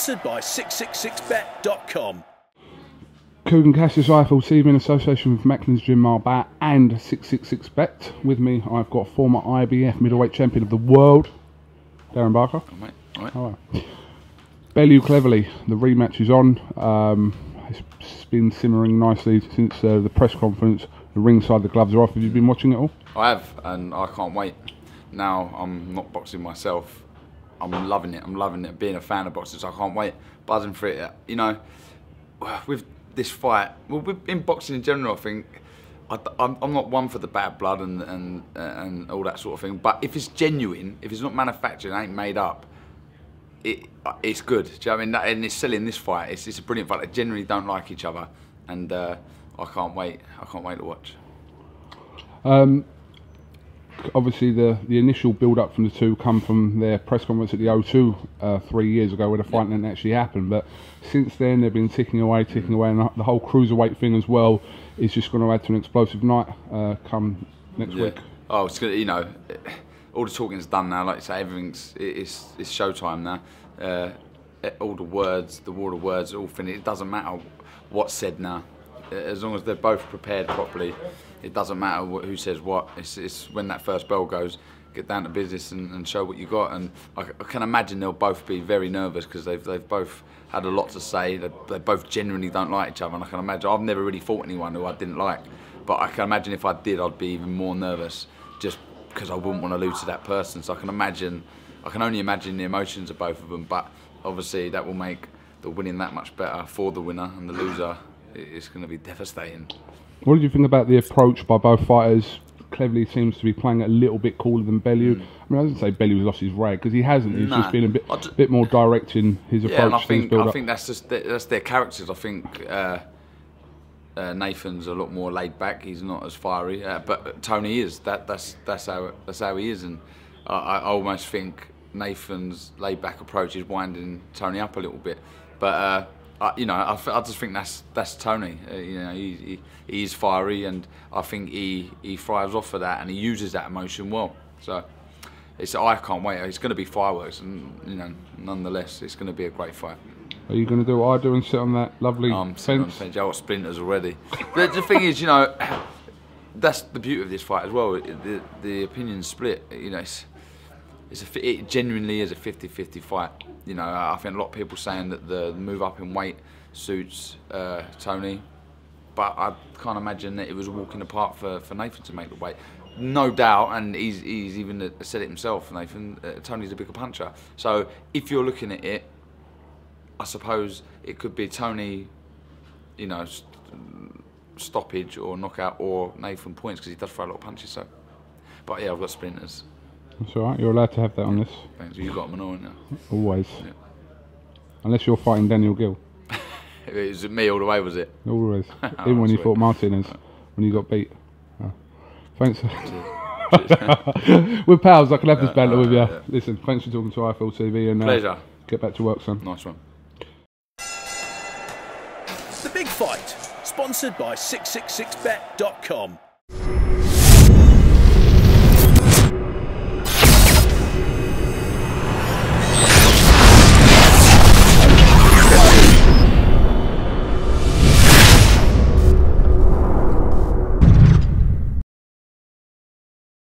sponsored by 666bet.com. Kugan Cassius IFL TV in association with Macklin's Gym Marbat and 666bet. With me, I've got former IBF middleweight champion of the world, Darren Barker. Oh, mate. All right. Hello. Bellew Cleverly, the rematch is on. It's been simmering nicely since the press conference. The ringside, the gloves are off. Have you been watching it all? I have, and I can't wait. Now I'm not boxing myself. I'm loving it. I'm loving it. Being a fan of boxing, so I can't wait. Buzzing for it. You know, with this fight, well, in boxing in general, I think I'm not one for the bad blood and all that sort of thing. But if it's genuine, if it's not manufactured, ain't made up, it's good. Do you know what I mean? And it's selling this fight. It's a brilliant fight. They generally don't like each other, and I can't wait. I can't wait to watch. Obviously, the initial build-up from the two come from their press conference at the O2 3 years ago, where the fight didn't actually happen. But since then, they've been ticking away, and the whole cruiserweight thing as well is just going to add to an explosive night come next week. Oh, it's gonna, you know, all the talking's done now. Like you say, it's showtime now. All the words, the war of words, all finished. It doesn't matter what's said now, as long as they're both prepared properly. It doesn't matter who says what. It's when that first bell goes, get down to business and show what you got. And I can imagine they'll both be very nervous because they've both had a lot to say. They both genuinely don't like each other. And I can imagine, I've never really fought anyone who I didn't like, but I can imagine if I did, I'd be even more nervous just because I wouldn't want to lose to that person. So I can only imagine the emotions of both of them. But obviously that will make the winning that much better for the winner, and the loser, it's going to be devastating. What did you think about the approach by both fighters? Cleverly seems to be playing a little bit cooler than Bellew. I mean, I didn't say Bellew lost his rag, because he hasn't. He's just been a bit more direct in his approach. And I think that's their characters. I think Nathan's a lot more laid back. He's not as fiery, but Tony is. That's how he is, and I almost think Nathan's laid back approach is winding Tony up a little bit, but. You know, I just think that's Tony. You know, he's fiery, and I think he thrives off of that, and he uses that emotion well. So I can't wait. It's going to be fireworks, and you know, nonetheless, it's going to be a great fight. Are you going to do what I do and sit on that lovely fence? On the fence. I've got splinters already. But the thing is, you know, that's the beauty of this fight as well. The opinions split. You know, it genuinely is a 50-50 fight. You know, I think a lot of people saying that the move up in weight suits Tony, but I can't imagine that it was a walk in the park for Nathan to make the weight. No doubt, and he's even said it himself, Nathan, Tony's a bigger puncher. So if you're looking at it, I suppose it could be Tony, you know, stoppage or knockout, or Nathan points, because he does throw a lot of punches. So, but yeah, I've got splinters. That's all right. You're allowed to have that on this. Thanks. You got them on now. Always. Yeah. Unless you're fighting Daniel Gill. Was it me all the way? Was it? Always. Even when you fought Martinez, when you got beat. Oh. Thanks. We're pals. I can have this banter with you. Yeah. Listen, thanks for talking to IFL TV, and pleasure. Get back to work, son. Nice one. The Big Fight, sponsored by 666bet.com.